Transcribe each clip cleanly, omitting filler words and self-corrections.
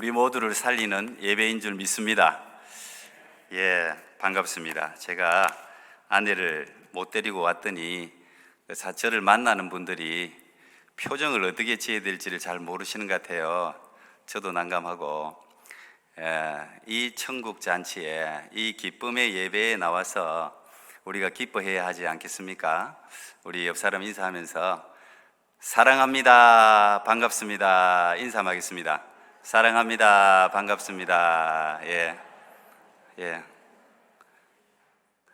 우리 모두를 살리는 예배인 줄 믿습니다. 예, 반갑습니다. 제가 아내를 못 데리고 왔더니 저를 만나는 분들이 표정을 어떻게 지어야 될지를 잘 모르시는 것 같아요. 저도 난감하고, 이 천국 잔치에, 이 기쁨의 예배에 나와서 우리가 기뻐해야 하지 않겠습니까? 우리 옆 사람 인사하면서 사랑합니다, 반갑습니다 인사하겠습니다. 사랑합니다, 반갑습니다. 예.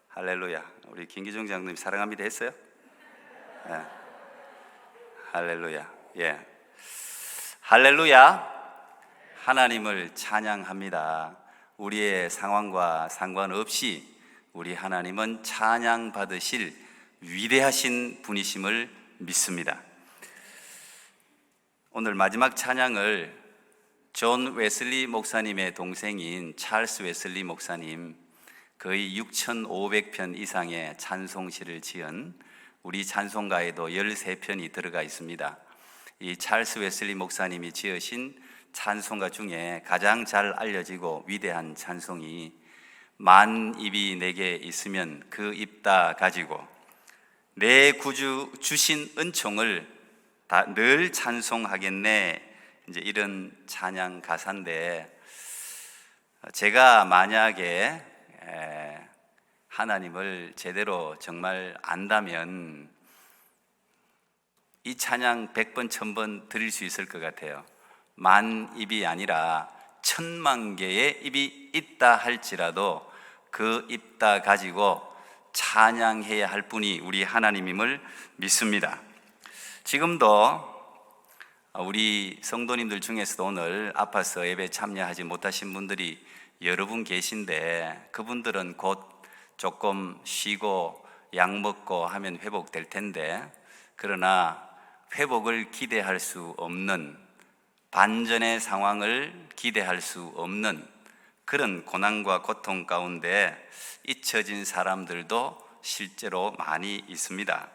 할렐루야. 우리 김기종 장로님 사랑합니다 했어요? 예. 할렐루야. 예. 할렐루야. 하나님을 찬양합니다. 우리의 상황과 상관없이 우리 하나님은 찬양 받으실 위대하신 분이심을 믿습니다. 오늘 마지막 찬양을 존 웨슬리 목사님의 동생인 찰스 웨슬리 목사님, 거의 6,500편 이상의 찬송시를 지은 우리 찬송가에도 13편이 들어가 있습니다. 이 찰스 웨슬리 목사님이 지으신 찬송가 중에 가장 잘 알려지고 위대한 찬송이 만 입이 내게 있으면 그 입 다 가지고 내 구주 주신 은총을 다 늘 찬송하겠네, 이제 이런 찬양 가사인데, 제가 만약에 하나님을 제대로 정말 안다면 이 찬양 100번 1000번 드릴 수 있을 것 같아요. 만 입이 아니라 1000만 개의 입이 있다 할지라도 그 입 다 가지고 찬양해야 할 분이 우리 하나님임을 믿습니다. 지금도 우리 성도님들 중에서도 오늘 아파서 예배 참여하지 못하신 분들이 여러 분 계신데, 그분들은 곧 조금 쉬고 약 먹고 하면 회복될 텐데, 그러나 회복을 기대할 수 없는, 반전의 상황을 기대할 수 없는 그런 고난과 고통 가운데 잊혀진 사람들도 실제로 많이 있습니다.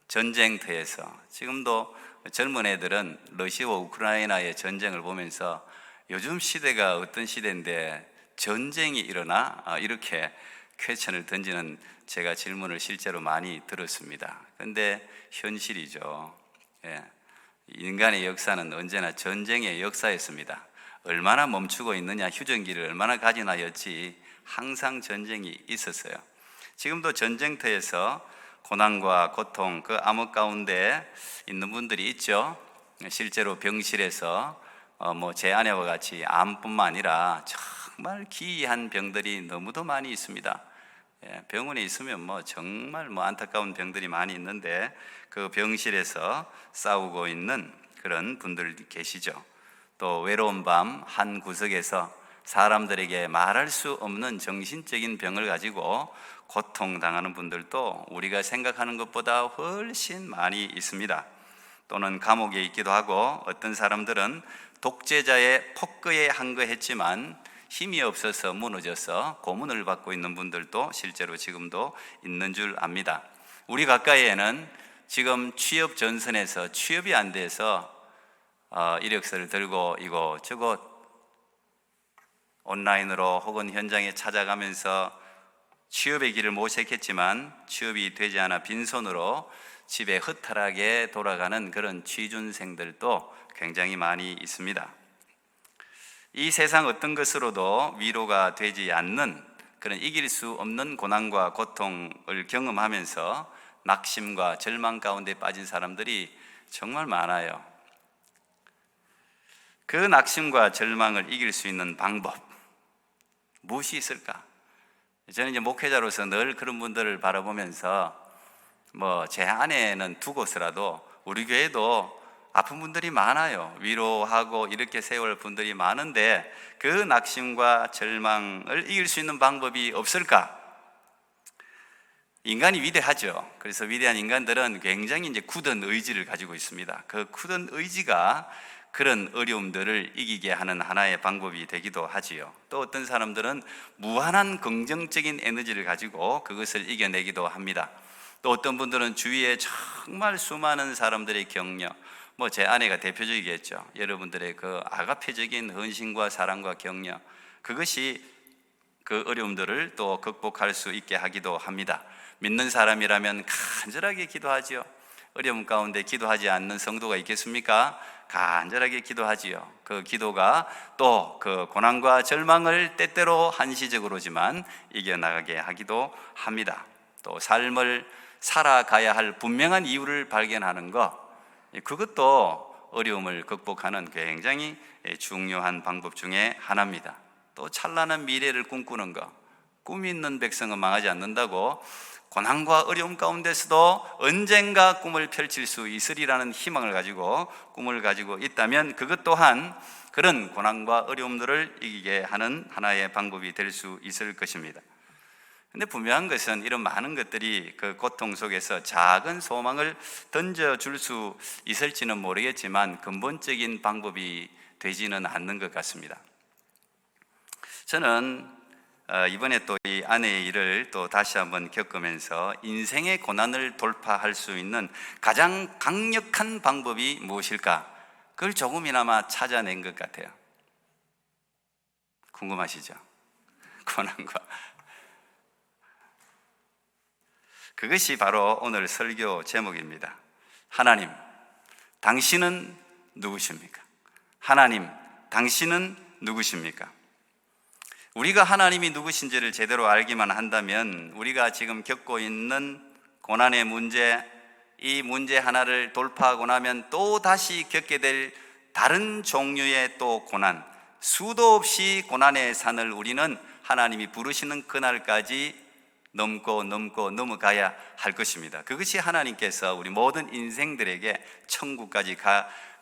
전쟁터에서 지금도 젊은 애들은 러시아와 우크라이나의 전쟁을 보면서 요즘 시대가 어떤 시대인데 전쟁이 일어나? 이렇게 퀘스천을 던지는 제가 질문을 실제로 많이 들었습니다. 그런데 현실이죠. 예. 인간의 역사는 언제나 전쟁의 역사였습니다. 얼마나 멈추고 있느냐, 휴전기를 얼마나 가진하였지 항상 전쟁이 있었어요. 지금도 전쟁터에서 고난과 고통, 그 암흑 가운데 있는 분들이 있죠. 실제로 병실에서 제 아내와 같이 암뿐만 아니라 정말 기이한 병들이 너무도 많이 있습니다. 병원에 있으면 정말 안타까운 병들이 많이 있는데, 그 병실에서 싸우고 있는 그런 분들 계시죠. 또 외로운 밤 한 구석에서 사람들에게 말할 수 없는 정신적인 병을 가지고 고통당하는 분들도 우리가 생각하는 것보다 훨씬 많이 있습니다. 또는 감옥에 있기도 하고, 어떤 사람들은 독재자의 폭거에 항거했지만 힘이 없어서 무너져서 고문을 받고 있는 분들도 실제로 지금도 있는 줄 압니다. 우리 가까이에는 지금 취업 전선에서 취업이 안 돼서 이력서를 들고 이곳저곳 온라인으로 혹은 현장에 찾아가면서 취업의 길을 모색했지만 취업이 되지 않아 빈손으로 집에 허탈하게 돌아가는 그런 취준생들도 굉장히 많이 있습니다. 이 세상 어떤 것으로도 위로가 되지 않는 그런 이길 수 없는 고난과 고통을 경험하면서 낙심과 절망 가운데 빠진 사람들이 정말 많아요. 그 낙심과 절망을 이길 수 있는 방법, 무엇이 있을까? 저는 이제 목회자로서 늘 그런 분들을 바라보면서 제 아내는 두고서라도 우리 교회도 아픈 분들이 많아요. 위로하고 이렇게 세월 분들이 많은데 그 낙심과 절망을 이길 수 있는 방법이 없을까? 인간이 위대하죠. 그래서 위대한 인간들은 굉장히 이제 굳은 의지를 가지고 있습니다. 그 굳은 의지가 그런 어려움들을 이기게 하는 하나의 방법이 되기도 하지요. 또 어떤 사람들은 무한한 긍정적인 에너지를 가지고 그것을 이겨내기도 합니다. 또 어떤 분들은 주위에 정말 수많은 사람들의 격려, 뭐 제 아내가 대표적이겠죠. 여러분들의 그 아가페적인 헌신과 사랑과 격려, 그것이 그 어려움들을 또 극복할 수 있게 하기도 합니다. 믿는 사람이라면 간절하게 기도하지요. 어려움 가운데 기도하지 않는 성도가 있겠습니까? 간절하게 기도하지요. 그 기도가 또 그 고난과 절망을 때때로 한시적으로지만 이겨나가게 하기도 합니다. 또 삶을 살아가야 할 분명한 이유를 발견하는 것, 그것도 어려움을 극복하는 굉장히 중요한 방법 중에 하나입니다. 또 찬란한 미래를 꿈꾸는 것, 꿈이 있는 백성은 망하지 않는다고, 고난과 어려움 가운데서도 언젠가 꿈을 펼칠 수 있으리라는 희망을 가지고 꿈을 가지고 있다면 그것 또한 그런 고난과 어려움들을 이기게 하는 하나의 방법이 될 수 있을 것입니다. 근데 분명한 것은 이런 많은 것들이 그 고통 속에서 작은 소망을 던져줄 수 있을지는 모르겠지만 근본적인 방법이 되지는 않는 것 같습니다. 저는 이번에 또 이 아내의 일을 또 다시 한번 겪으면서 인생의 고난을 돌파할 수 있는 가장 강력한 방법이 무엇일까? 그걸 조금이나마 찾아낸 것 같아요. 궁금하시죠? 고난과 그것이 바로 오늘 설교 제목입니다. 하나님, 당신은 누구십니까? 하나님, 당신은 누구십니까? 우리가 하나님이 누구신지를 제대로 알기만 한다면 우리가 지금 겪고 있는 고난의 문제, 이 문제 하나를 돌파하고 나면 또 다시 겪게 될 다른 종류의 또 고난, 수도 없이 고난의 산을 우리는 하나님이 부르시는 그날까지 넘고 넘어가야 할 것입니다. 그것이 하나님께서 우리 모든 인생들에게 천국까지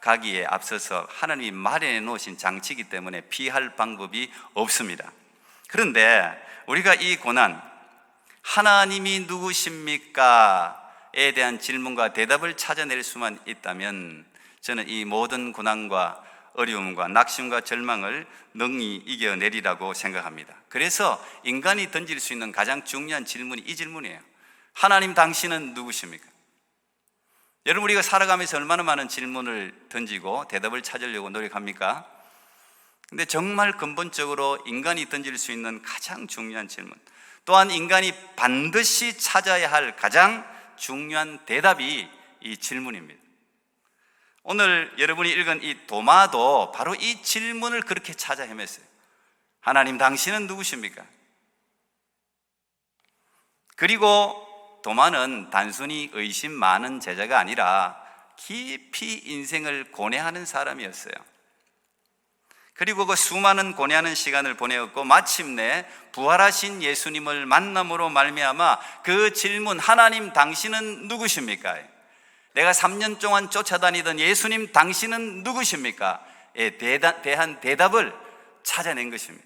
가기에 앞서서 하나님이 마련해 놓으신 장치이기 때문에 피할 방법이 없습니다. 그런데 우리가 이 고난, 하나님이 누구십니까? 에 대한 질문과 대답을 찾아낼 수만 있다면 저는 이 모든 고난과 어려움과 낙심과 절망을 능히 이겨내리라고 생각합니다. 그래서 인간이 던질 수 있는 가장 중요한 질문이 이 질문이에요. 하나님, 당신은 누구십니까? 여러분, 우리가 살아가면서 얼마나 많은 질문을 던지고 대답을 찾으려고 노력합니까? 근데 정말 근본적으로 인간이 던질 수 있는 가장 중요한 질문, 또한 인간이 반드시 찾아야 할 가장 중요한 대답이 이 질문입니다. 오늘 여러분이 읽은 이 도마도 바로 이 질문을 그렇게 찾아 헤맸어요. 하나님, 당신은 누구십니까? 그리고 도마는 단순히 의심 많은 제자가 아니라 깊이 인생을 고뇌하는 사람이었어요. 그리고 그 수많은 고뇌하는 시간을 보내었고 마침내 부활하신 예수님을 만남으로 말미암아 그 질문, 하나님, 당신은 누구십니까? 내가 3년 동안 쫓아다니던 예수님, 당신은 누구십니까? 에 대한 대답을 찾아낸 것입니다.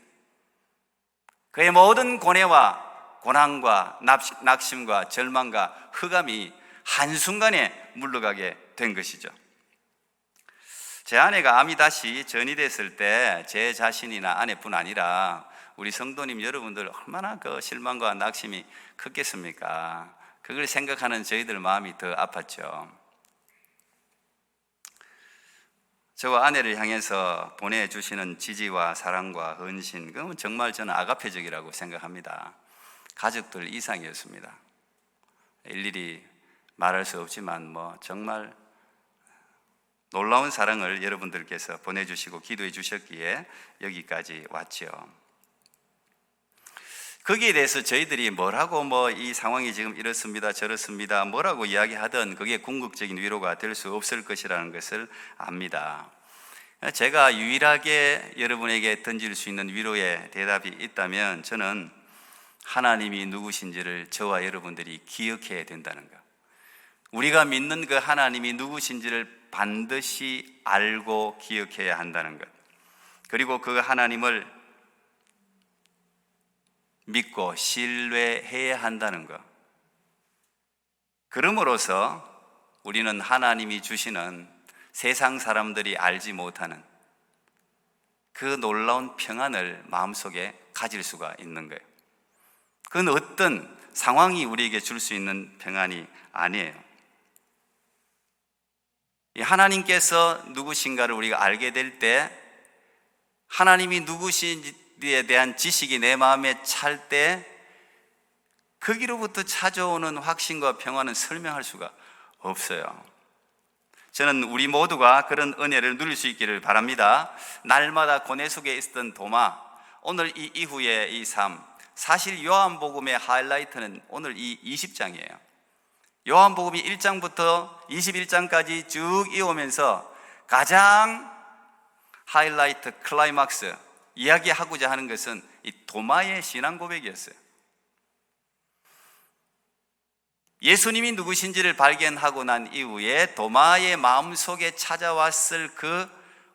그의 모든 고뇌와 고난과 낙심과 절망과 흑암이 한순간에 물러가게 된 것이죠. 제 아내가 암이 다시 전이됐을 때 제 자신이나 아내뿐 아니라 우리 성도님 여러분들 얼마나 그 실망과 낙심이 컸겠습니까? 그걸 생각하는 저희들 마음이 더 아팠죠. 저와 아내를 향해서 보내주시는 지지와 사랑과 헌신, 그건 정말 저는 아가페적이라고 생각합니다. 가족들 이상이었습니다. 일일이 말할 수 없지만 정말 놀라운 사랑을 여러분들께서 보내주시고 기도해 주셨기에 여기까지 왔죠. 거기에 대해서 저희들이 뭐라고 이 상황이 지금 이렇습니다 저렇습니다 뭐라고 이야기하든 그게 궁극적인 위로가 될 수 없을 것이라는 것을 압니다. 제가 유일하게 여러분에게 던질 수 있는 위로의 대답이 있다면 저는 하나님이 누구신지를 저와 여러분들이 기억해야 된다는 것, 우리가 믿는 그 하나님이 누구신지를 반드시 알고 기억해야 한다는 것, 그리고 그 하나님을 믿고 신뢰해야 한다는 것, 그럼으로써 우리는 하나님이 주시는 세상 사람들이 알지 못하는 그 놀라운 평안을 마음속에 가질 수가 있는 거예요. 그건 어떤 상황이 우리에게 줄 수 있는 평안이 아니에요. 이 하나님께서 누구신가를 우리가 알게 될 때, 하나님이 누구신지에 대한 지식이 내 마음에 찰 때, 거기로부터 찾아오는 확신과 평안은 설명할 수가 없어요. 저는 우리 모두가 그런 은혜를 누릴 수 있기를 바랍니다. 날마다 고뇌 속에 있었던 도마, 오늘 이 이후의 이 삶, 사실 요한복음의 하이라이트는 오늘 이 20장이에요. 요한복음이 1장부터 21장까지 쭉 이어오면서 가장 하이라이트, 클라이막스, 이야기하고자 하는 것은 이 도마의 신앙 고백이었어요. 예수님이 누구신지를 발견하고 난 이후에 도마의 마음속에 찾아왔을 그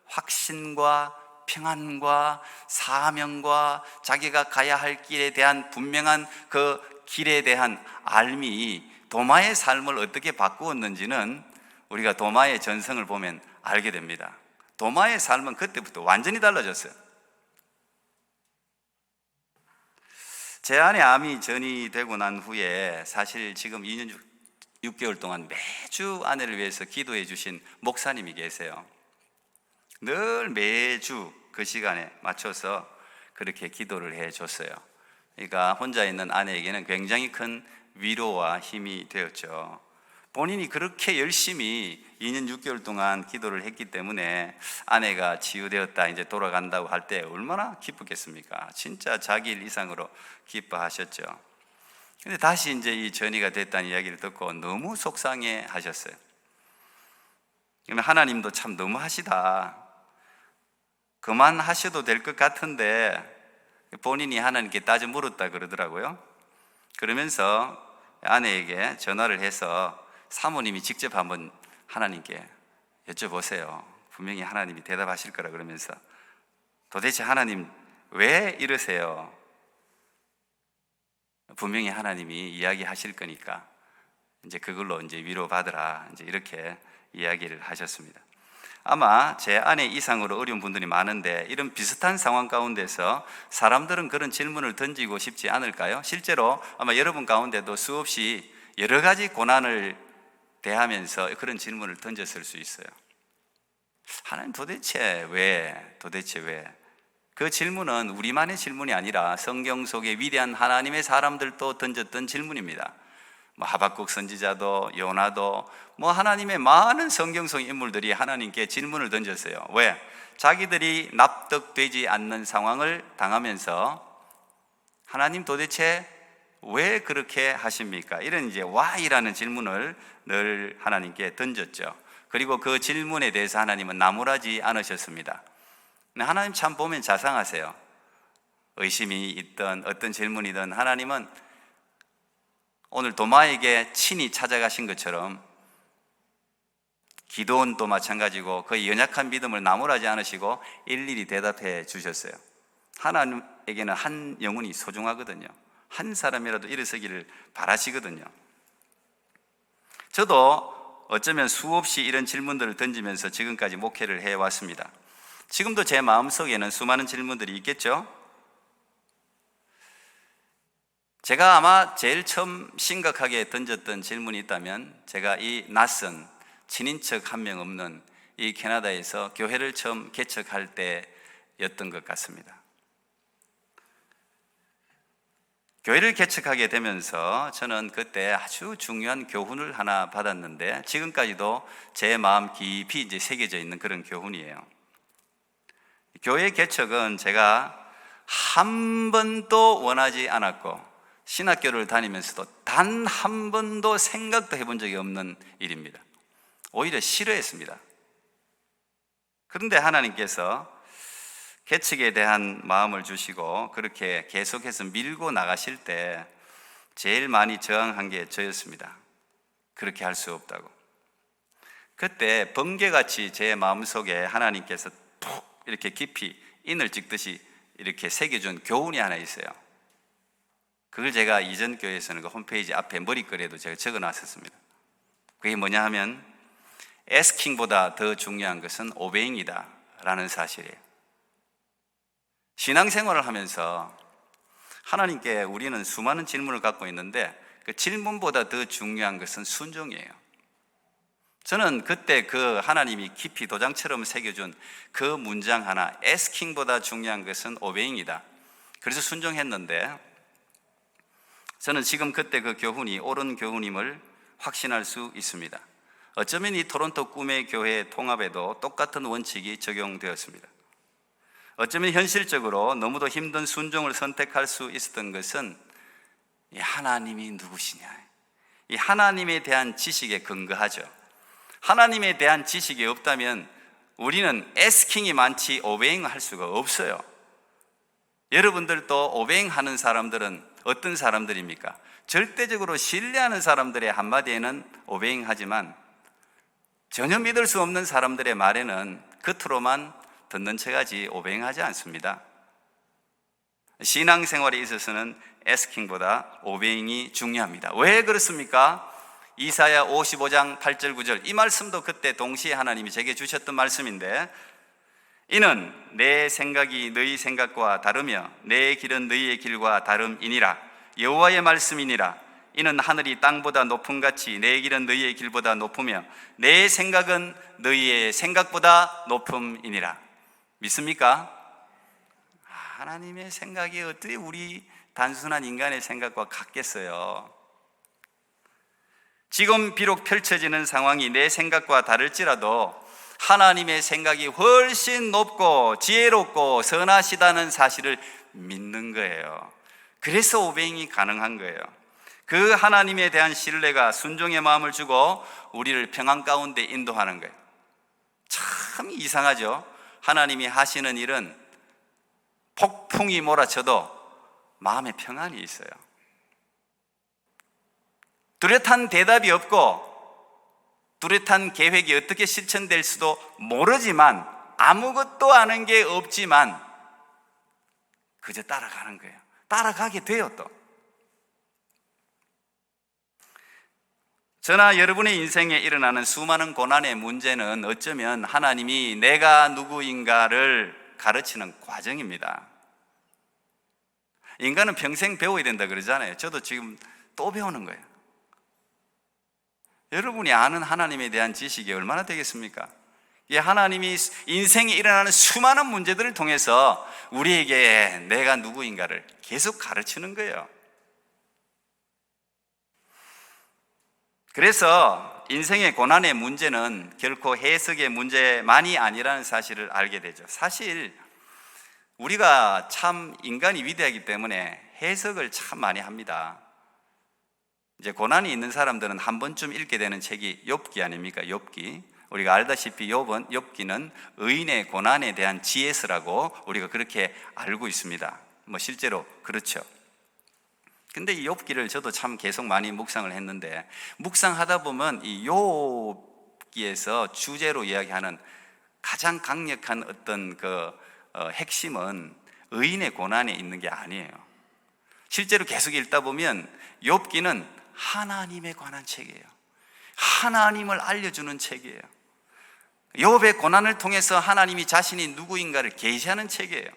확신과 평안과 사명과 자기가 가야 할 길에 대한 분명한 그 길에 대한 알미, 도마의 삶을 어떻게 바꾸었는지는 우리가 도마의 전성을 보면 알게 됩니다. 도마의 삶은 그때부터 완전히 달라졌어요. 제 안에 암이 전이 되고 난 후에 사실 지금 2년 6개월 동안 매주 아내를 위해서 기도해 주신 목사님이 계세요. 늘 매주 그 시간에 맞춰서 그렇게 기도를 해 줬어요. 그러니까 혼자 있는 아내에게는 굉장히 큰 위로와 힘이 되었죠. 본인이 그렇게 열심히 2년 6개월 동안 기도를 했기 때문에 아내가 치유되었다, 이제 돌아간다고 할 때 얼마나 기쁘겠습니까? 진짜 자기 일 이상으로 기뻐하셨죠. 근데 다시 이제 이 전이가 됐다는 이야기를 듣고 너무 속상해 하셨어요. 그러면 하나님도 참 너무하시다, 그만하셔도 될 것 같은데, 본인이 하나님께 따져 물었다 그러더라고요. 그러면서 아내에게 전화를 해서 사모님이 직접 한번 하나님께 여쭤보세요. 분명히 하나님이 대답하실 거라 그러면서, 도대체 하나님 왜 이러세요? 분명히 하나님이 이야기하실 거니까 이제 그걸로 이제 위로받으라, 이제 이렇게 이야기를 하셨습니다. 아마 제 아내 이상으로 어려운 분들이 많은데, 이런 비슷한 상황 가운데서 사람들은 그런 질문을 던지고 싶지 않을까요? 실제로 아마 여러분 가운데도 수없이 여러 가지 고난을 대하면서 그런 질문을 던졌을 수 있어요. 하나님 도대체 왜? 도대체 왜? 그 질문은 우리만의 질문이 아니라 성경 속에 위대한 하나님의 사람들도 던졌던 질문입니다. 하박국 선지자도, 요나도, 하나님의 많은 성경 속 인물들이 하나님께 질문을 던졌어요. 왜? 자기들이 납득되지 않는 상황을 당하면서 하나님 도대체 왜 그렇게 하십니까? 이런 이제 why라는 질문을 늘 하나님께 던졌죠. 그리고 그 질문에 대해서 하나님은 나무라지 않으셨습니다. 하나님 참 보면 자상하세요. 의심이 있던 어떤 질문이든 하나님은 오늘 도마에게 친히 찾아가신 것처럼 기도원도 마찬가지고 그 연약한 믿음을 나무라지 않으시고 일일이 대답해 주셨어요. 하나님에게는 한 영혼이 소중하거든요. 한 사람이라도 일어서기를 바라시거든요. 저도 어쩌면 수없이 이런 질문들을 던지면서 지금까지 목회를 해왔습니다. 지금도 제 마음속에는 수많은 질문들이 있겠죠? 제가 아마 제일 처음 심각하게 던졌던 질문이 있다면, 제가 이 낯선 친인척 한 명 없는 이 캐나다에서 교회를 처음 개척할 때였던 것 같습니다. 교회를 개척하게 되면서 저는 그때 아주 중요한 교훈을 하나 받았는데, 지금까지도 제 마음 깊이 이제 새겨져 있는 그런 교훈이에요. 교회 개척은 제가 한 번도 원하지 않았고, 신학교를 다니면서도 단 한 번도 생각도 해본 적이 없는 일입니다. 오히려 싫어했습니다. 그런데 하나님께서 개척에 대한 마음을 주시고 그렇게 계속해서 밀고 나가실 때 제일 많이 저항한 게 저였습니다. 그렇게 할 수 없다고. 그때 번개같이 제 마음속에 하나님께서 툭 이렇게 깊이 인을 찍듯이 이렇게 새겨준 교훈이 하나 있어요. 그걸 제가 이전 교회에서는 그 홈페이지 앞에 머리글에도 제가 적어놨었습니다. 그게 뭐냐 하면, asking 보다 더 중요한 것은 obeying이다 라는 사실이에요. 신앙생활을 하면서 하나님께 우리는 수많은 질문을 갖고 있는데, 그 질문보다 더 중요한 것은 순종이에요. 저는 그때 그 하나님이 깊이 도장처럼 새겨준 그 문장 하나, asking 보다 중요한 것은 obeying이다. 그래서 순종했는데 저는 지금 그때 그 교훈이 옳은 교훈임을 확신할 수 있습니다. 어쩌면 이 토론토 꿈의 교회 통합에도 똑같은 원칙이 적용되었습니다. 어쩌면 현실적으로 너무도 힘든 순종을 선택할 수 있었던 것은 이 하나님이 누구시냐, 이 하나님에 대한 지식에 근거하죠. 하나님에 대한 지식이 없다면 우리는 asking이 많지 obeying 할 수가 없어요. 여러분들도 obeying 하는 사람들은 어떤 사람들입니까? 절대적으로 신뢰하는 사람들의 한마디에는 obeying 하지만 전혀 믿을 수 없는 사람들의 말에는 겉으로만 듣는 척하지 obeying 하지 않습니다. 신앙생활에 있어서는 asking보다 obeying이 중요합니다. 왜 그렇습니까? 이사야 55장 8절 9절, 이 말씀도 그때 동시에 하나님이 제게 주셨던 말씀인데, 이는 내 생각이 너희 생각과 다르며 내 길은 너희의 길과 다름이니라. 여호와의 말씀이니라. 이는 하늘이 땅보다 높음같이 내 길은 너희의 길보다 높으며 내 생각은 너희의 생각보다 높음이니라. 믿습니까? 하나님의 생각이 어떻게 우리 단순한 인간의 생각과 같겠어요? 지금 비록 펼쳐지는 상황이 내 생각과 다를지라도 하나님의 생각이 훨씬 높고 지혜롭고 선하시다는 사실을 믿는 거예요. 그래서 오베잉이 가능한 거예요. 그 하나님에 대한 신뢰가 순종의 마음을 주고 우리를 평안 가운데 인도하는 거예요. 참 이상하죠? 하나님이 하시는 일은 폭풍이 몰아쳐도 마음에 평안이 있어요. 뚜렷한 대답이 없고 뚜렷한 계획이 어떻게 실천될 수도 모르지만, 아무것도 아는 게 없지만 그저 따라가는 거예요. 따라가게 돼요. 또 저나 여러분의 인생에 일어나는 수많은 고난의 문제는 어쩌면 하나님이 내가 누구인가를 가르치는 과정입니다. 인간은 평생 배워야 된다 그러잖아요. 저도 지금 또 배우는 거예요. 여러분이 아는 하나님에 대한 지식이 얼마나 되겠습니까? 이 하나님이 인생에 일어나는 수많은 문제들을 통해서 우리에게 내가 누구인가를 계속 가르치는 거예요. 그래서 인생의 고난의 문제는 결코 해석의 문제만이 아니라는 사실을 알게 되죠. 사실 우리가 참 인간이 위대하기 때문에 해석을 참 많이 합니다. 이제 고난이 있는 사람들은 한 번쯤 읽게 되는 책이 욥기 아닙니까? 욥기. 우리가 알다시피 욥기는 의인의 고난에 대한 지혜서라고 우리가 그렇게 알고 있습니다. 뭐 실제로 그렇죠. 근데 이 욥기를 저도 참 계속 많이 묵상을 했는데, 묵상하다 보면 이 욥기에서 주제로 이야기하는 가장 강력한 어떤 핵심은 의인의 고난에 있는 게 아니에요. 실제로 계속 읽다 보면 욥기는 하나님에 관한 책이에요. 하나님을 알려주는 책이에요. 욥의 고난을 통해서 하나님이 자신이 누구인가를 계시하는 책이에요.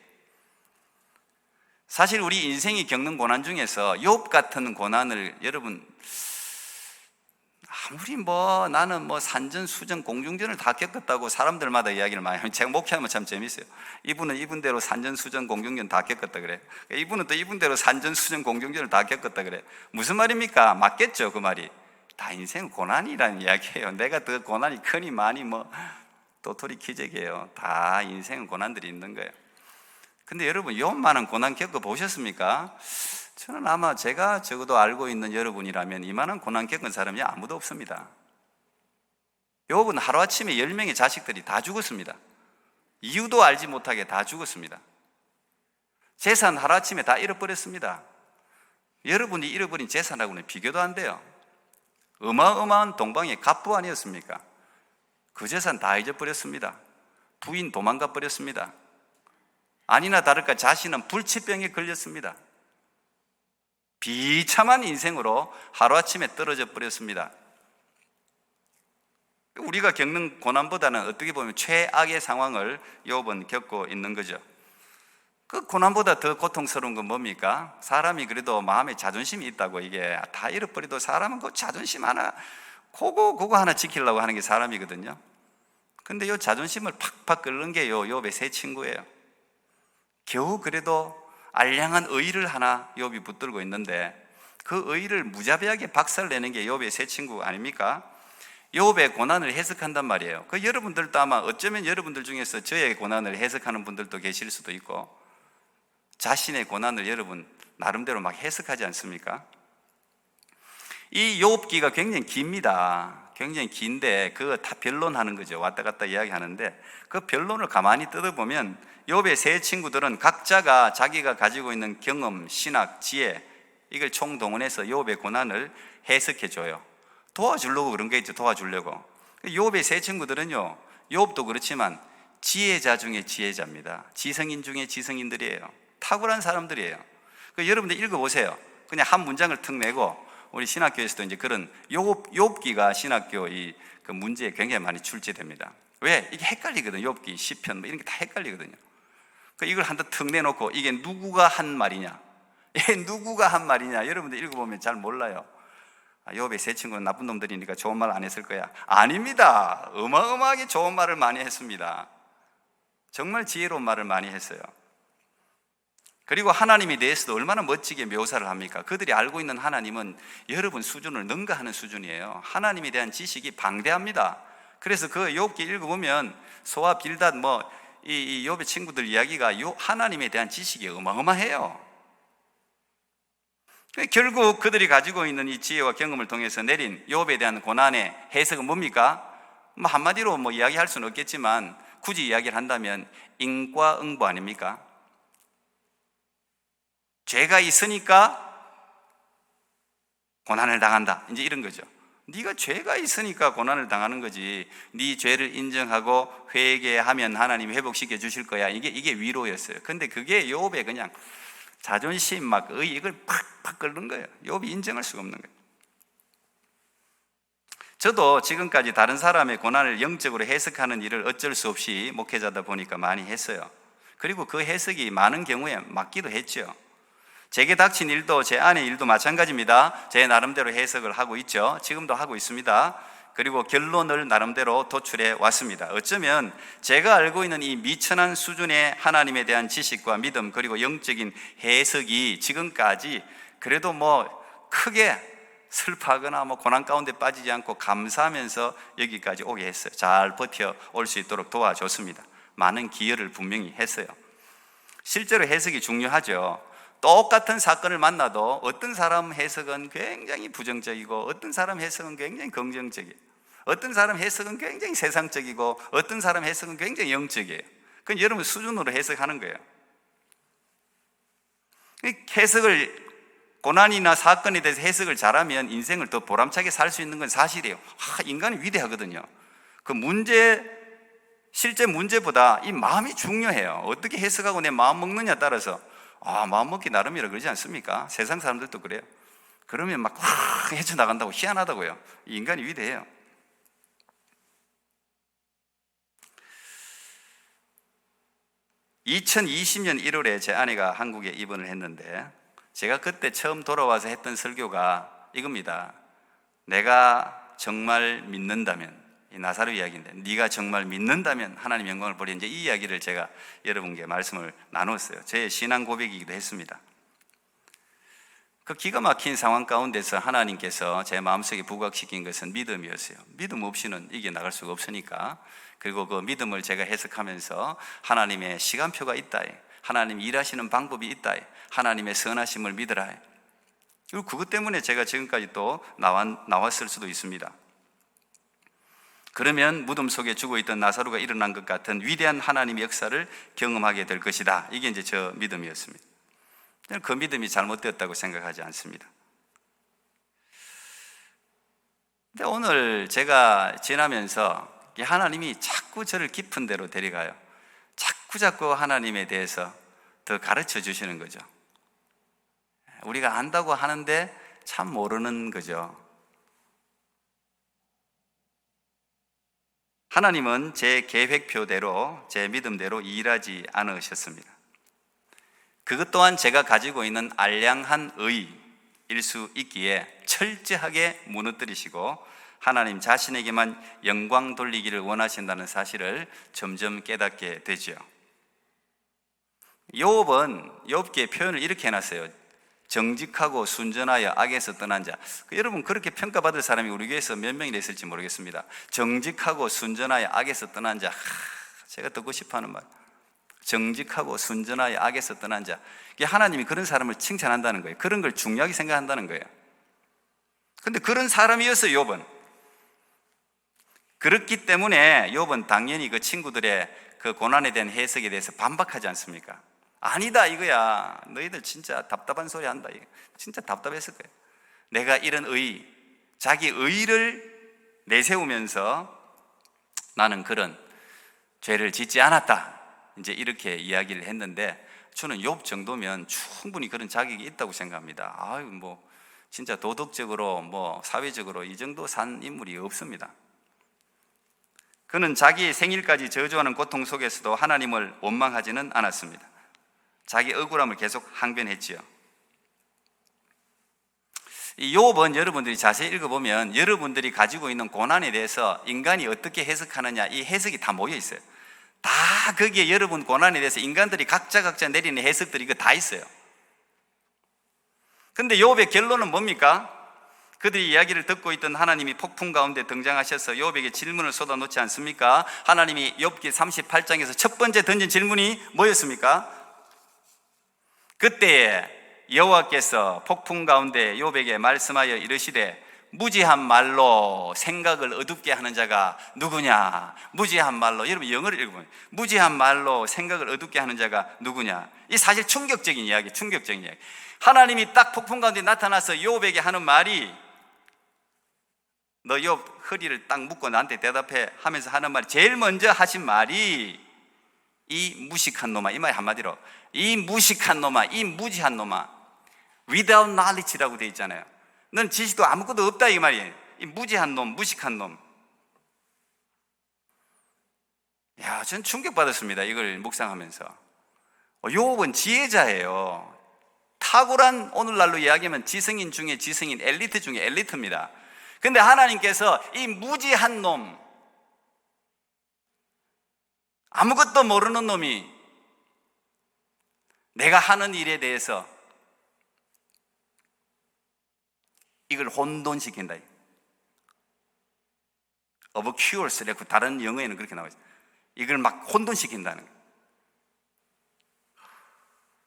사실 우리 인생이 겪는 고난 중에서 욥 같은 고난을 여러분, 아무리 나는 산전수전 공중전을 다 겪었다고 사람들마다 이야기를 많이 하면, 제가 목회하면 참 재밌어요. 이분은 이분대로 산전수전 공중전 다 겪었다 그래. 이분은 또 이분대로 산전수전 공중전을 다 겪었다 그래. 무슨 말입니까? 맞겠죠, 그 말이. 다 인생 고난이라는 이야기예요. 내가 더 고난이 크니 많이 도토리 키재기예요. 다 인생은 고난들이 있는 거예요. 근데 여러분, 욥만한 고난 겪어보셨습니까? 저는 아마 제가 적어도 알고 있는 여러분이라면 이만한 고난 겪은 사람이 아무도 없습니다. 욥은 하루아침에 10명의 자식들이 다 죽었습니다. 이유도 알지 못하게 다 죽었습니다. 재산 하루아침에 다 잃어버렸습니다. 여러분이 잃어버린 재산하고는 비교도 안 돼요. 어마어마한 동방의 갑부 아니었습니까? 그 재산 다 잊어버렸습니다. 부인 도망가 버렸습니다. 아니나 다를까 자신은 불치병에 걸렸습니다. 비참한 인생으로 하루아침에 떨어져 버렸습니다. 우리가 겪는 고난보다는 어떻게 보면 최악의 상황을 욥은 겪고 있는 거죠. 그 고난보다 더 고통스러운 건 뭡니까? 사람이 그래도 마음에 자존심이 있다고, 이게 다 잃어버려도 사람은 그 자존심 하나 그거 하나 지키려고 하는 게 사람이거든요. 근데 요 자존심을 팍팍 끓는 게 요 욥의 세 친구예요. 겨우 그래도 알량한 의의를 하나 욥이 붙들고 있는데 그 의의를 무자비하게 박살내는 게 욥의 세 친구 아닙니까? 욥의 고난을 해석한단 말이에요. 그 여러분들도 아마 어쩌면 여러분들 중에서 저의 고난을 해석하는 분들도 계실 수도 있고 자신의 고난을 여러분 나름대로 막 해석하지 않습니까? 이 욥기가 굉장히 깁니다. 굉장히 긴데 그거 다 변론하는 거죠. 왔다 갔다 이야기하는데 그 변론을 가만히 뜯어보면 욥의 세 친구들은 각자가 자기가 가지고 있는 경험, 신학, 지혜 이걸 총동원해서 욥의 고난을 해석해줘요. 도와주려고 그런 게 있죠. 도와주려고. 욥의 세 친구들은요, 욥도 그렇지만 지혜자 중에 지혜자입니다. 지성인 중에 지성인들이에요. 탁월한 사람들이에요. 여러분들 읽어보세요. 그냥 한 문장을 턱 내고 우리 신학교에서도 이제 그런 욥기가 신학교 그 문제에 굉장히 많이 출제됩니다. 왜? 이게 헷갈리거든요. 욥기, 시편 뭐 이런 게 다 헷갈리거든요. 이걸 한번 턱 내놓고 이게 누구가 한 말이냐? 이게 누구가 한 말이냐? 여러분들 읽어보면 잘 몰라요. 욥의 세 친구는 나쁜 놈들이니까 좋은 말 안 했을 거야. 아닙니다. 어마어마하게 좋은 말을 많이 했습니다. 정말 지혜로운 말을 많이 했어요. 그리고 하나님에 대해서도 얼마나 멋지게 묘사를 합니까? 그들이 알고 있는 하나님은 여러분 수준을 능가하는 수준이에요. 하나님에 대한 지식이 방대합니다. 그래서 그 욥기 읽어보면 소와 빌닷 이 욥의 친구들 이야기가 하나님에 대한 지식이 어마어마해요. 결국 그들이 가지고 있는 이 지혜와 경험을 통해서 내린 욥에 대한 고난의 해석은 뭡니까? 한마디로 이야기할 수는 없겠지만 굳이 이야기를 한다면 인과응보 아닙니까? 죄가 있으니까 고난을 당한다. 이제 이런 거죠. 네가 죄가 있으니까 고난을 당하는 거지. 네 죄를 인정하고 회개하면 하나님이 회복시켜 주실 거야. 이게 위로였어요. 근데 그게 욥의 그냥 자존심 이걸 팍팍 끓는 거예요. 욥이 인정할 수가 없는 거예요. 저도 지금까지 다른 사람의 고난을 영적으로 해석하는 일을 어쩔 수 없이 목회자다 보니까 많이 했어요. 그리고 그 해석이 많은 경우에 맞기도 했죠. 제게 닥친 일도 제 아내의 일도 마찬가지입니다. 제 나름대로 해석을 하고 있죠. 지금도 하고 있습니다. 그리고 결론을 나름대로 도출해 왔습니다. 어쩌면 제가 알고 있는 이 미천한 수준의 하나님에 대한 지식과 믿음 그리고 영적인 해석이 지금까지 그래도 크게 슬퍼하거나 고난 가운데 빠지지 않고 감사하면서 여기까지 오게 했어요. 잘 버텨 올 수 있도록 도와줬습니다. 많은 기여를 분명히 했어요. 실제로 해석이 중요하죠. 똑같은 사건을 만나도 어떤 사람 해석은 굉장히 부정적이고 어떤 사람 해석은 굉장히 긍정적이에요. 어떤 사람 해석은 굉장히 세상적이고 어떤 사람 해석은 굉장히 영적이에요. 그건 여러분 수준으로 해석하는 거예요. 해석을 고난이나 사건에 대해서 해석을 잘하면 인생을 더 보람차게 살 수 있는 건 사실이에요. 인간이 위대하거든요. 그 실제 문제보다 이 마음이 중요해요. 어떻게 해석하고 내 마음 먹느냐에 따라서 마음 먹기 나름이라 그러지 않습니까? 세상 사람들도 그래요. 그러면 헤쳐나간다고 희한하다고요. 인간이 위대해요. (2020년 1월에) 제 아내가 한국에 입원을 했는데 제가 그때 처음 돌아와서 했던 설교가 이겁니다. 내가 정말 믿는다면, 이 나사로 이야기인데 네가 정말 믿는다면 하나님 영광을 보리. 이제 이 이야기를 제가 여러분께 말씀을 나눴어요. 제 신앙 고백이기도 했습니다. 그 기가 막힌 상황 가운데서 하나님께서 제 마음속에 부각시킨 것은 믿음이었어요. 믿음 없이는 이겨나갈 수가 없으니까. 그리고 그 믿음을 제가 해석하면서 하나님의 시간표가 있다, 하나님 일하시는 방법이 있다, 하나님의 선하심을 믿으라. 그리고 그것 때문에 제가 지금까지 또 나왔을 수도 있습니다. 그러면 무덤 속에 죽어있던 나사로가 일어난 것 같은 위대한 하나님의 역사를 경험하게 될 것이다. 이게 이제 저 믿음이었습니다. 그 믿음이 잘못되었다고 생각하지 않습니다. 근데 오늘 제가 지나면서 하나님이 자꾸 저를 깊은 데로 데려가요. 자꾸 하나님에 대해서 더 가르쳐 주시는 거죠. 우리가 안다고 하는데 참 모르는 거죠. 하나님은 제 계획표대로, 제 믿음대로 일하지 않으셨습니다. 그것 또한 제가 가지고 있는 알량한 의의일 수 있기에 철저하게 무너뜨리시고 하나님 자신에게만 영광 돌리기를 원하신다는 사실을 점점 깨닫게 되죠. 욥은 욥기의 표현을 이렇게 해놨어요. 정직하고 순전하여 악에서 떠난 자. 여러분, 그렇게 평가받을 사람이 우리 교회에서 몇 명이나 있을지 모르겠습니다. 정직하고 순전하여 악에서 떠난 자. 제가 듣고 싶어하는 말. 정직하고 순전하여 악에서 떠난 자. 하나님이 그런 사람을 칭찬한다는 거예요. 그런 걸 중요하게 생각한다는 거예요. 근데 그런 사람이었어요, 욥은. 그렇기 때문에 욥은 당연히 그 친구들의 그 고난에 대한 해석에 대해서 반박하지 않습니까? 아니다 이거야. 너희들 진짜 답답한 소리 한다. 진짜 답답했을 거예요. 내가 이런 자기 의를 내세우면서 나는 그런 죄를 짓지 않았다. 이제 이렇게 이야기를 했는데, 저는 욥 정도면 충분히 그런 자격이 있다고 생각합니다. 아유, 진짜 도덕적으로 사회적으로 이 정도 산 인물이 없습니다. 그는 자기의 생일까지 저주하는 고통 속에서도 하나님을 원망하지는 않았습니다. 자기 억울함을 계속 항변했지요. 이 욥은 여러분들이 자세히 읽어보면 여러분들이 가지고 있는 고난에 대해서 인간이 어떻게 해석하느냐, 이 해석이 다 모여 있어요. 다 거기에 여러분 고난에 대해서 인간들이 각자 내리는 해석들이 이거 다 있어요. 근데 욥의 결론은 뭡니까? 그들이 이야기를 듣고 있던 하나님이 폭풍 가운데 등장하셔서 욥에게 질문을 쏟아놓지 않습니까? 하나님이 욥기 38장에서 첫 번째 던진 질문이 뭐였습니까? 그때에 여호와께서 폭풍 가운데 욥에게 말씀하여 이르시되 무지한 말로 생각을 어둡게 하는 자가 누구냐? 무지한 말로, 여러분 영어를 읽어보면 무지한 말로 생각을 어둡게 하는 자가 누구냐? 이 사실 충격적인 이야기. 하나님이 딱 폭풍 가운데 나타나서 욥에게 하는 말이, 너 욥 허리를 딱 묶고 나한테 대답해 하면서 하는 말이, 제일 먼저 하신 말이 이 무식한 놈아, 이 말이 한마디로 이 무식한 놈아, 이 무지한 놈아, without knowledge라고 되어 있잖아요. 넌 지식도 아무것도 없다 이 말이에요. 이 무지한 놈, 무식한 놈. 야, 전 충격받았습니다. 이걸 묵상하면서. 욥은 지혜자예요. 탁월한, 오늘날로 이야기하면 지성인 중에 지성인, 엘리트 중에 엘리트입니다. 근데 하나님께서 이 무지한 놈, 아무것도 모르는 놈이 내가 하는 일에 대해서 이걸 혼돈시킨다. obscures, 다른 영어에는 그렇게 나와 있어요. 이걸 막 혼돈시킨다는 거예요.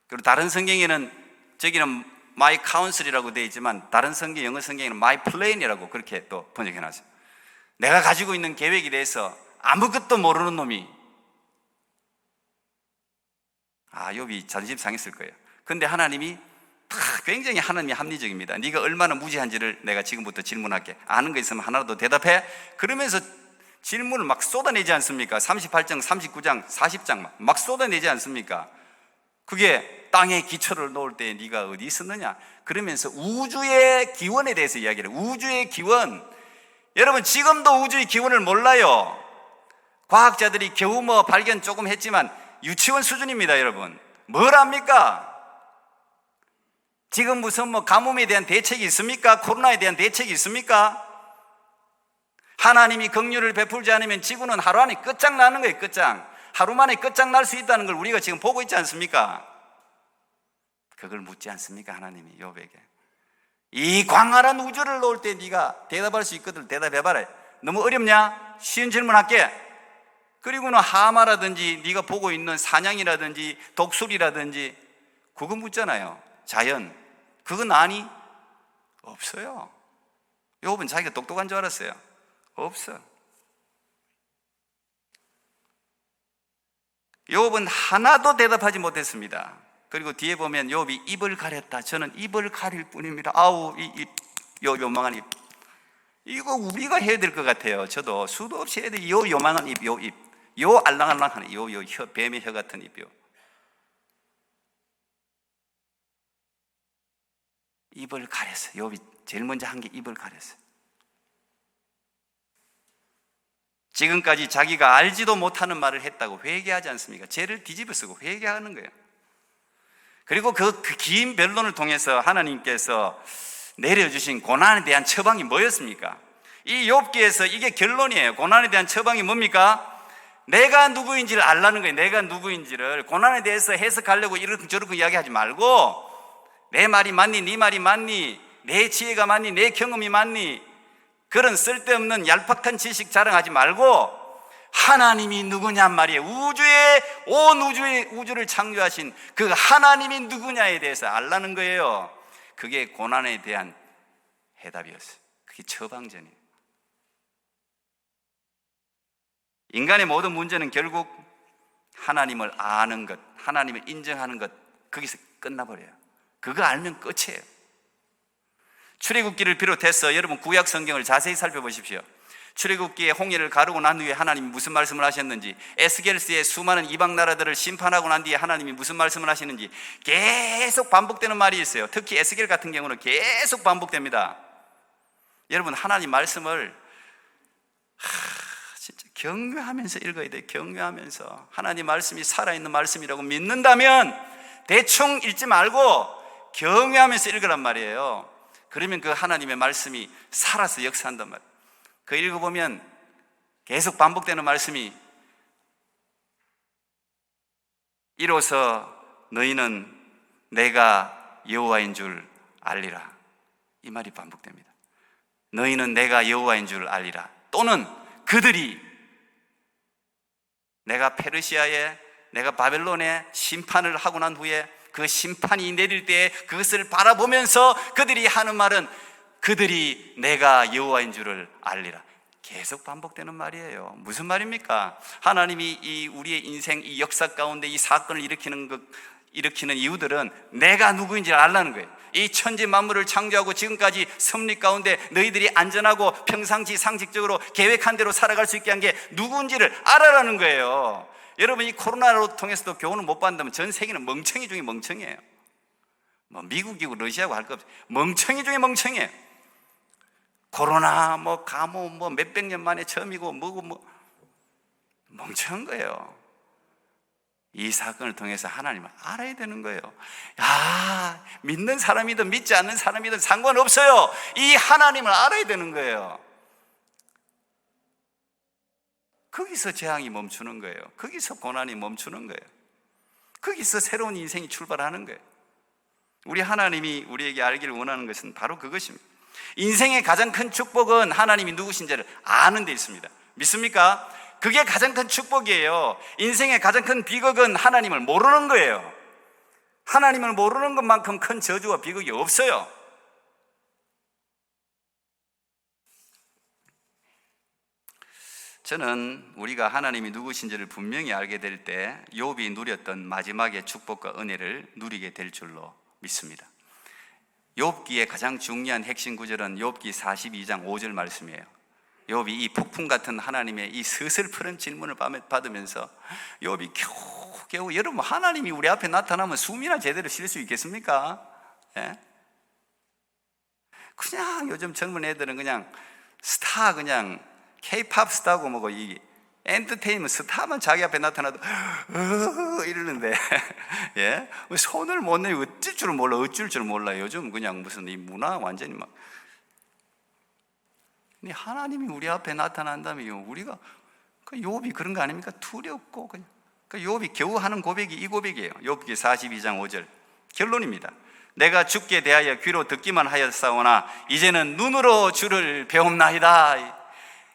그리고 다른 성경에는, 저기는 my counsel이라고 되어 있지만 다른 성경, 영어 성경에는 my plan이라고 그렇게 또 번역해 놨어요. 내가 가지고 있는 계획에 대해서 아무것도 모르는 놈이, 욥이 자존심 상했을 거예요. 근데 하나님이 굉장히 하나님이 합리적입니다. 네가 얼마나 무지한지를 내가 지금부터 질문할게. 아는 거 있으면 하나라도 대답해. 그러면서 질문을 막 쏟아내지 않습니까? 38장, 39장, 40장 막 쏟아내지 않습니까? 그게 땅에 기초를 놓을 때 네가 어디 있었느냐? 그러면서 우주의 기원에 대해서 이야기를 해요. 우주의 기원. 여러분, 지금도 우주의 기원을 몰라요. 과학자들이 겨우 발견 조금 했지만 유치원 수준입니다. 여러분, 뭘 압니까? 지금 무슨 가뭄에 대한 대책이 있습니까? 코로나에 대한 대책이 있습니까? 하나님이 긍휼을 베풀지 않으면 지구는 하루 안에 끝장나는 거예요. 하루 만에 끝장날 수 있다는 걸 우리가 지금 보고 있지 않습니까? 그걸 묻지 않습니까? 하나님이 욥에게 이 광활한 우주를 놓을 때 네가 대답할 수 있거든. 대답해봐라. 너무 어렵냐? 쉬운 질문할게. 그리고는 하마라든지 네가 보고 있는 사냥이라든지 독수리라든지 그거 묻잖아요. 자연, 그건 아니? 없어요. 욥은 자기가 똑똑한 줄 알았어요. 없어. 욥은 하나도 대답하지 못했습니다. 그리고 뒤에 보면 욥이 입을 가렸다. 저는 입을 가릴 뿐입니다. 아우, 요 요망한 입. 이거 우리가 해야 될 것 같아요. 저도 수도 없이 해야 돼. 요 요망한 입, 요 입. 요 알랑알랑한 요 혀, 뱀의 혀 같은 입. 입을 가렸어요. 욥이 제일 먼저 한 게 입을 가렸어요. 지금까지 자기가 알지도 못하는 말을 했다고 회개하지 않습니까? 죄를 뒤집어 쓰고 회개하는 거예요. 그리고 그 긴 변론을 통해서 하나님께서 내려주신 고난에 대한 처방이 뭐였습니까? 이 욥기에서 이게 결론이에요. 고난에 대한 처방이 뭡니까? 내가 누구인지를 알라는 거예요. 내가 누구인지를. 고난에 대해서 해석하려고 이렇게 저렇게 이야기하지 말고, 내 말이 맞니? 네 말이 맞니? 내 지혜가 맞니? 내 경험이 맞니? 그런 쓸데없는 얄팍한 지식 자랑하지 말고 하나님이 누구냔 말이에요. 온 우주를 창조하신 그 하나님이 누구냐에 대해서 알라는 거예요. 그게 고난에 대한 해답이었어요. 그게 처방전이에요. 인간의 모든 문제는 결국 하나님을 아는 것, 하나님을 인정하는 것, 거기서 끝나버려요. 그거 알면 끝이에요. 출애굽기를 비롯해서 여러분 구약 성경을 자세히 살펴보십시오. 출애굽기에 홍해를 가르고 난 후에 하나님이 무슨 말씀을 하셨는지, 에스겔서의 수많은 이방 나라들을 심판하고 난 뒤에 하나님이 무슨 말씀을 하시는지 계속 반복되는 말이 있어요. 특히 에스겔 같은 경우는 계속 반복됩니다. 여러분, 하나님 말씀을 진짜 경외하면서 읽어야 돼요. 경외하면서. 하나님 말씀이 살아있는 말씀이라고 믿는다면 대충 읽지 말고 경외하면서 읽으란 말이에요. 그러면 그 하나님의 말씀이 살아서 역사한단 말이에요. 그 읽어보면 계속 반복되는 말씀이, 이로써 너희는 내가 여호와인 줄 알리라. 이 말이 반복됩니다. 너희는 내가 여호와인 줄 알리라. 또는 그들이 내가 페르시아에, 내가 바벨론에 심판을 하고 난 후에 그 심판이 내릴 때 그것을 바라보면서 그들이 하는 말은 그들이 내가 여호와인 줄을 알리라. 계속 반복되는 말이에요. 무슨 말입니까? 하나님이 이 우리의 인생, 이 역사 가운데 이 사건을 일으키는 이유들은 내가 누구인지 알라는 거예요. 이 천지 만물을 창조하고 지금까지 섭리 가운데 너희들이 안전하고 평상시 상식적으로 계획한 대로 살아갈 수 있게 한 게 누구인지를 알아라는 거예요. 여러분, 이 코로나로 통해서도 교훈을 못 받는다면 전 세계는 멍청이 중에 멍청이에요. 뭐 미국이고 러시아고 할 거 없어요. 멍청이 중에 멍청이에요. 코로나, 가뭄, 몇백 년 만에 처음이고 멍청한 거예요. 이 사건을 통해서 하나님을 알아야 되는 거예요. 믿는 사람이든 믿지 않는 사람이든 상관없어요. 이 하나님을 알아야 되는 거예요. 거기서 재앙이 멈추는 거예요. 거기서 고난이 멈추는 거예요. 거기서 새로운 인생이 출발하는 거예요. 우리 하나님이 우리에게 알기를 원하는 것은 바로 그것입니다. 인생의 가장 큰 축복은 하나님이 누구신지를 아는 데 있습니다. 믿습니까? 그게 가장 큰 축복이에요. 인생의 가장 큰 비극은 하나님을 모르는 거예요. 하나님을 모르는 것만큼 큰 저주와 비극이 없어요. 저는 우리가 하나님이 누구신지를 분명히 알게 될 때 욥이 누렸던 마지막의 축복과 은혜를 누리게 될 줄로 믿습니다. 욥기의 가장 중요한 핵심 구절은 욥기 42장 5절 말씀이에요. 욥이 이 폭풍 같은 하나님의 이 서슬프른 질문을 받으면서 욥이 겨우 여러분, 하나님이 우리 앞에 나타나면 숨이나 제대로 쉴 수 있겠습니까? 예? 그냥 요즘 젊은 애들은 그냥 스타, 그냥 K-팝 스타고 이 엔터테인먼트 스타만 자기 앞에 나타나도 이러는데 예? 손을 못 내고 어쩔 줄 몰라. 요즘 그냥 무슨 이 문화 완전히 막. 근데 하나님이 우리 앞에 나타난다면 우리가 욥이 그런 거 아닙니까? 두렵고 그냥. 욥이 겨우 하는 고백이 이 고백이에요. 욥기 42장 5절 결론입니다. 내가 주께 대하여 귀로 듣기만 하였사오나 이제는 눈으로 주를 배움나이다.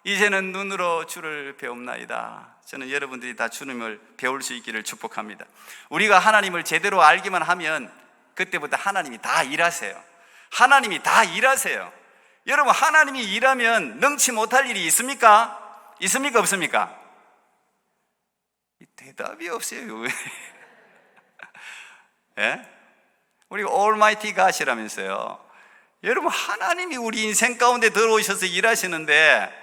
이제는 눈으로 주를 배움나이다. 저는 여러분들이 다 주님을 배울 수 있기를 축복합니다. 우리가 하나님을 제대로 알기만 하면 그때부터 하나님이 다 일하세요. 하나님이 다 일하세요. 여러분, 하나님이 일하면 능치 못할 일이 있습니까? 있습니까? 없습니까? 대답이 없어요. 예? 우리가 Almighty God이라면서요. 여러분, 하나님이 우리 인생 가운데 들어오셔서 일하시는데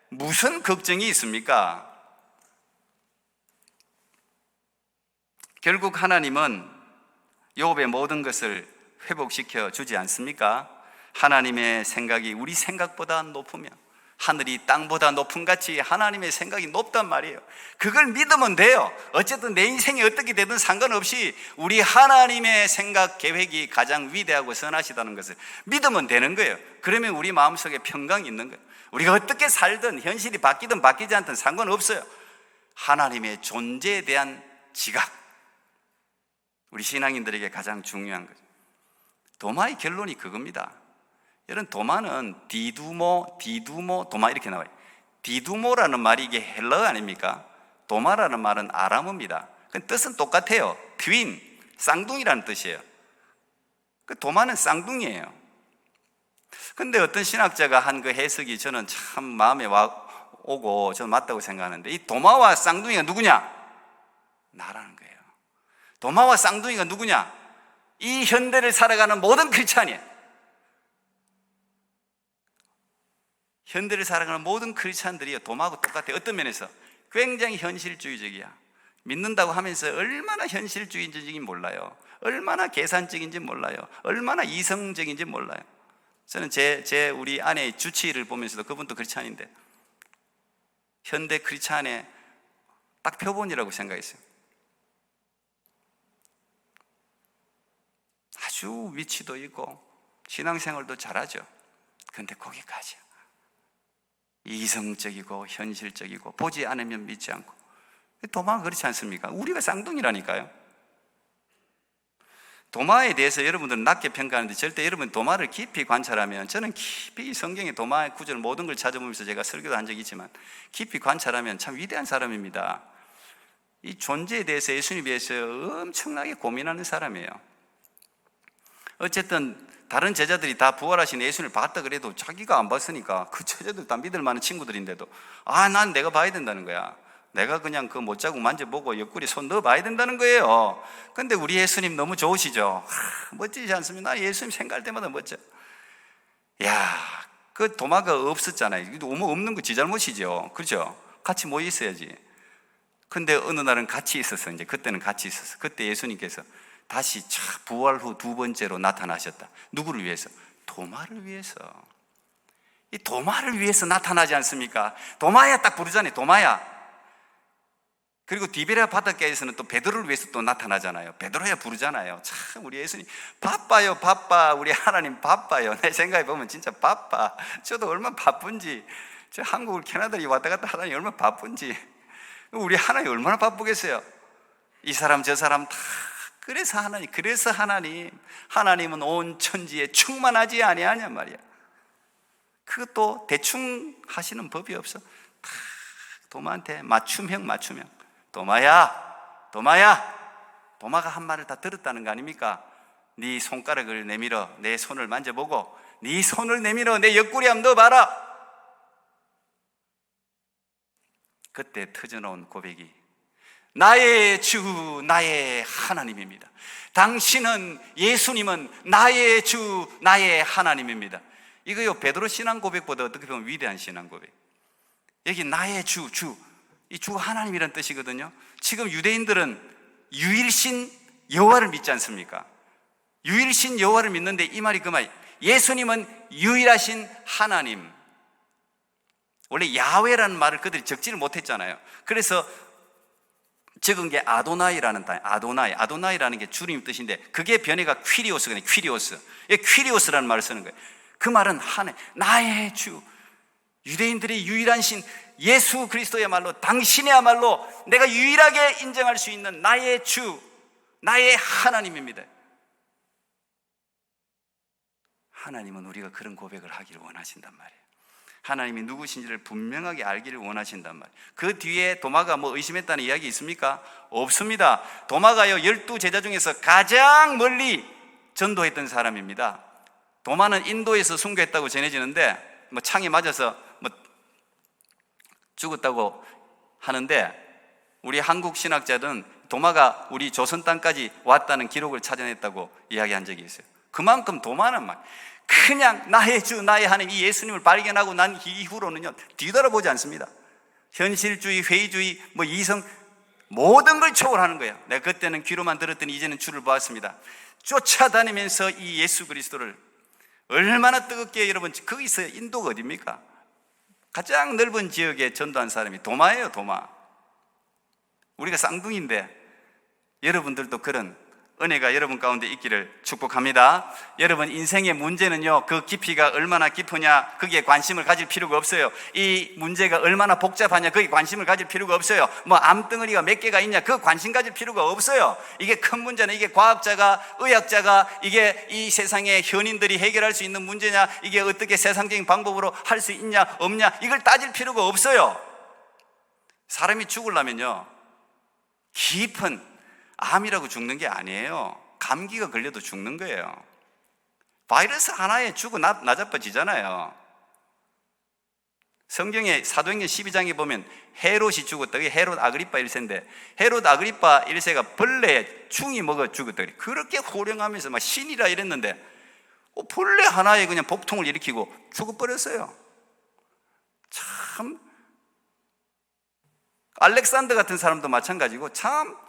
무슨 걱정이 있습니까? 결국 하나님은 욥의 모든 것을 회복시켜 주지 않습니까? 하나님의 생각이 우리 생각보다 높으며 하늘이 땅보다 높은 같이 하나님의 생각이 높단 말이에요. 그걸 믿으면 돼요. 어쨌든 내 인생이 어떻게 되든 상관없이 우리 하나님의 생각, 계획이 가장 위대하고 선하시다는 것을 믿으면 되는 거예요. 그러면 우리 마음속에 평강이 있는 거예요. 우리가 어떻게 살든 현실이 바뀌든 바뀌지 않든 상관없어요. 하나님의 존재에 대한 지각, 우리 신앙인들에게 가장 중요한 거죠. 도마의 결론이 그겁니다. 여러분, 도마는 디두모, 도마 이렇게 나와요. 디두모라는 말이 이게 헬라어 아닙니까? 도마라는 말은 아람어입니다. 그 뜻은 똑같아요. 트윈, 쌍둥이라는 뜻이에요. 그 도마는 쌍둥이에요. 근데 어떤 신학자가 한 그 해석이 저는 참 마음에 오고 저는 맞다고 생각하는데, 이 도마와 쌍둥이가 누구냐? 나라는 거예요. 도마와 쌍둥이가 누구냐? 이 현대를 살아가는 모든 크리스찬이에요. 현대를 살아가는 모든 크리스찬들이 도마하고 똑같아요. 어떤 면에서 굉장히 현실주의적이야. 믿는다고 하면서 얼마나 현실주의적인지 몰라요. 얼마나 계산적인지 몰라요. 얼마나 이성적인지 몰라요. 저는 우리 아내의 주치의를 보면서도, 그분도 크리스찬인데 현대 크리스찬의 딱 표본이라고 생각했어요. 아주 위치도 있고 신앙생활도 잘하죠. 그런데 거기까지요. 이성적이고 현실적이고 보지 않으면 믿지 않고. 도마가 그렇지 않습니까? 우리가 쌍둥이라니까요. 도마에 대해서 여러분들은 낮게 평가하는데 절대 여러분 도마를 깊이 관찰하면, 저는 깊이 성경의 도마의 구절 모든 걸 찾아보면서 제가 설교도 한 적이 있지만 깊이 관찰하면 참 위대한 사람입니다. 이 존재에 대해서 예수님에 대해서 엄청나게 고민하는 사람이에요. 어쨌든 다른 제자들이 다 부활하신 예수님을 봤다 그래도 자기가 안 봤으니까 그 제자들 다 믿을 만한 친구들인데도 난 내가 봐야 된다는 거야. 내가 그냥 그 못자국 만져보고 옆구리 손 넣어봐야 된다는 거예요. 근데 우리 예수님 너무 좋으시죠? 멋지지 않습니까? 나 예수님 생각할 때마다 멋져. 그 도마가 없었잖아요. 없는 거 지 잘못이죠. 그렇죠? 같이 모여 있어야지. 근데 어느 날은 같이 있었어. 이제 그때는 같이 있었어. 그때 예수님께서 다시 부활 후 두 번째로 나타나셨다. 누구를 위해서? 도마를 위해서. 이 도마를 위해서 나타나지 않습니까? 도마야 딱 부르잖아요. 도마야. 그리고 디베랴 바닷가에서는 또 베드로를 위해서 또 나타나잖아요. 베드로야 부르잖아요. 참 우리 예수님 바빠요. 바빠. 우리 하나님 바빠요. 내 생각해 보면 진짜 바빠. 저도 얼마나 바쁜지, 저 한국을 캐나다에 왔다 갔다 하다니 얼마나 바쁜지. 우리 하나님 얼마나 바쁘겠어요. 이 사람 저 사람 다. 그래서 하나님은 온 천지에 충만하지 아니하냐 말이야. 그것도 대충 하시는 법이 없어. 다 도마한테 맞춤형. 도마야. 도마가 한 말을 다 들었다는 거 아닙니까? 네 손가락을 내밀어 내 손을 만져보고, 네 손을 내밀어 내 옆구리 한번 넣어봐라. 그때 터져나온 고백이 나의 주, 나의 하나님입니다. 당신은, 예수님은 나의 주, 나의 하나님입니다. 이거요, 베드로 신앙 고백보다 어떻게 보면 위대한 신앙 고백. 여기 나의 주, 이 주 하나님이란 뜻이거든요. 지금 유대인들은 유일신 여호와를 믿지 않습니까? 유일신 여호와를 믿는데 이 말이 그 말이, 예수님은 유일하신 하나님. 원래 야훼라는 말을 그들이 적지를 못했잖아요. 그래서 적은 게 아도나이라는 단어, 아도나이라는 게 주님 뜻인데 그게 변해가 퀴리오스거든요. 퀴리오스라는 말을 쓰는 거예요. 그 말은 하나님, 나의 주, 유대인들의 유일한 신 예수 그리스도야말로, 당신이야말로 내가 유일하게 인정할 수 있는 나의 주, 나의 하나님입니다. 하나님은 우리가 그런 고백을 하기를 원하신단 말이에요. 하나님이 누구신지를 분명하게 알기를 원하신단 말이에요. 그 뒤에 도마가 뭐 의심했다는 이야기 있습니까? 없습니다. 도마가요 12제자 중에서 가장 멀리 전도했던 사람입니다. 도마는 인도에서 순교했다고 전해지는데 뭐 창에 맞아서 뭐 죽었다고 하는데, 우리 한국 신학자들은 도마가 우리 조선 땅까지 왔다는 기록을 찾아냈다고 이야기한 적이 있어요. 그만큼 도마는 막 그냥 나의 주, 나의 하나님, 이 예수님을 발견하고 난 이후로는요 뒤돌아보지 않습니다. 현실주의, 회의주의, 뭐 이성, 모든 걸 초월하는 거예요. 내가 그때는 귀로만 들었더니 이제는 주를 보았습니다. 쫓아다니면서 이 예수 그리스도를 얼마나 뜨겁게, 여러분 거기서 인도가 어딥니까? 가장 넓은 지역에 전도한 사람이 도마예요, 도마. 우리가 쌍둥이인데 여러분들도 그런 은혜가 여러분 가운데 있기를 축복합니다. 여러분, 인생의 문제는요, 그 깊이가 얼마나 깊으냐 거기에 관심을 가질 필요가 없어요. 이 문제가 얼마나 복잡하냐 거기에 관심을 가질 필요가 없어요. 뭐 암덩어리가 몇 개가 있냐 그 관심 가질 필요가 없어요. 이게 큰 문제는 이게 과학자가, 의학자가, 이게 이 세상의 현인들이 해결할 수 있는 문제냐, 이게 어떻게 세상적인 방법으로 할 수 있냐 없냐, 이걸 따질 필요가 없어요. 사람이 죽으려면요, 깊은 암이라고 죽는 게 아니에요. 감기가 걸려도 죽는 거예요. 바이러스 하나에 죽고 나자빠지잖아요. 성경에 사도행전 12장에 보면 헤롯이 죽었다. 그게 헤롯 아그리파 1세인데, 헤롯 아그리파 1세가 벌레 충이 먹어 죽었다. 그렇게 호령하면서 막 신이라 이랬는데 벌레 하나에 그냥 복통을 일으키고 죽어버렸어요. 참, 알렉산더 같은 사람도 마찬가지고, 참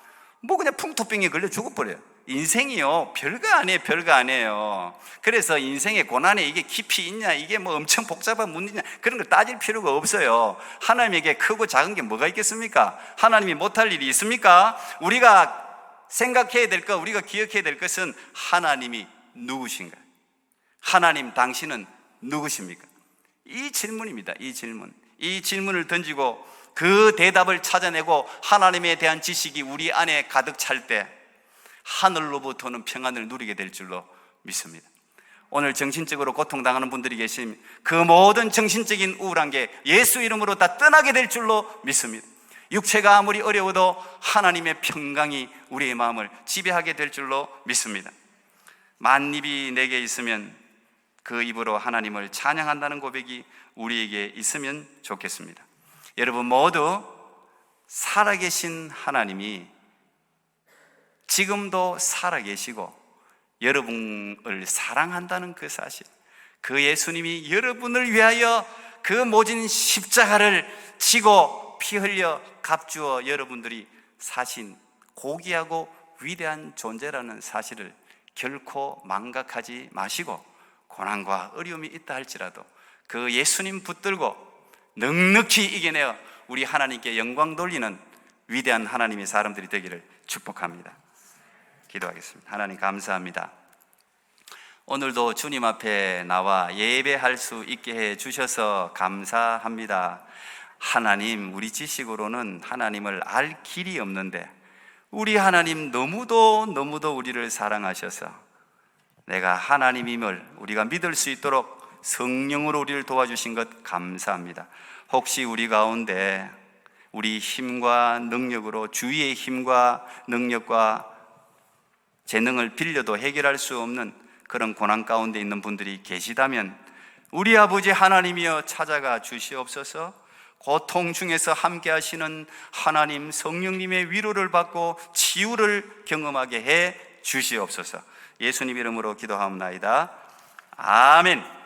뭐 그냥 풍토병에 걸려 죽어버려요. 인생이요, 별거 아니에요, 별거 아니에요. 그래서 인생의 고난에 이게 깊이 있냐, 이게 뭐 엄청 복잡한 문제냐, 그런 걸 따질 필요가 없어요. 하나님에게 크고 작은 게 뭐가 있겠습니까? 하나님이 못할 일이 있습니까? 우리가 생각해야 될 것, 우리가 기억해야 될 것은 하나님이 누구신가? 하나님 당신은 누구십니까? 이 질문입니다. 이 질문. 이 질문을 던지고 그 대답을 찾아내고 하나님에 대한 지식이 우리 안에 가득 찰 때 하늘로부터는 평안을 누리게 될 줄로 믿습니다. 오늘 정신적으로 고통당하는 분들이 계시면 그 모든 정신적인 우울한 게 예수 이름으로 다 떠나게 될 줄로 믿습니다. 육체가 아무리 어려워도 하나님의 평강이 우리의 마음을 지배하게 될 줄로 믿습니다. 만입이 내게 있으면 그 입으로 하나님을 찬양한다는 고백이 우리에게 있으면 좋겠습니다. 여러분 모두 살아계신 하나님이 지금도 살아계시고 여러분을 사랑한다는 그 사실, 그 예수님이 여러분을 위하여 그 모진 십자가를 지고 피 흘려 값주어 여러분들이 사신 고귀하고 위대한 존재라는 사실을 결코 망각하지 마시고, 고난과 어려움이 있다 할지라도 그 예수님 붙들고 넉넉히 이겨내어 우리 하나님께 영광 돌리는 위대한 하나님의 사람들이 되기를 축복합니다. 기도하겠습니다. 하나님 감사합니다. 오늘도 주님 앞에 나와 예배할 수 있게 해 주셔서 감사합니다. 하나님, 우리 지식으로는 하나님을 알 길이 없는데 우리 하나님 너무도 우리를 사랑하셔서 내가 하나님임을 우리가 믿을 수 있도록 성령으로 우리를 도와주신 것 감사합니다. 혹시 우리 가운데 우리 힘과 능력으로, 주위의 힘과 능력과 재능을 빌려도 해결할 수 없는 그런 고난 가운데 있는 분들이 계시다면 우리 아버지 하나님이여 찾아가 주시옵소서. 고통 중에서 함께 하시는 하나님 성령님의 위로를 받고 치유를 경험하게 해 주시옵소서. 예수님 이름으로 기도하옵나이다. 아멘.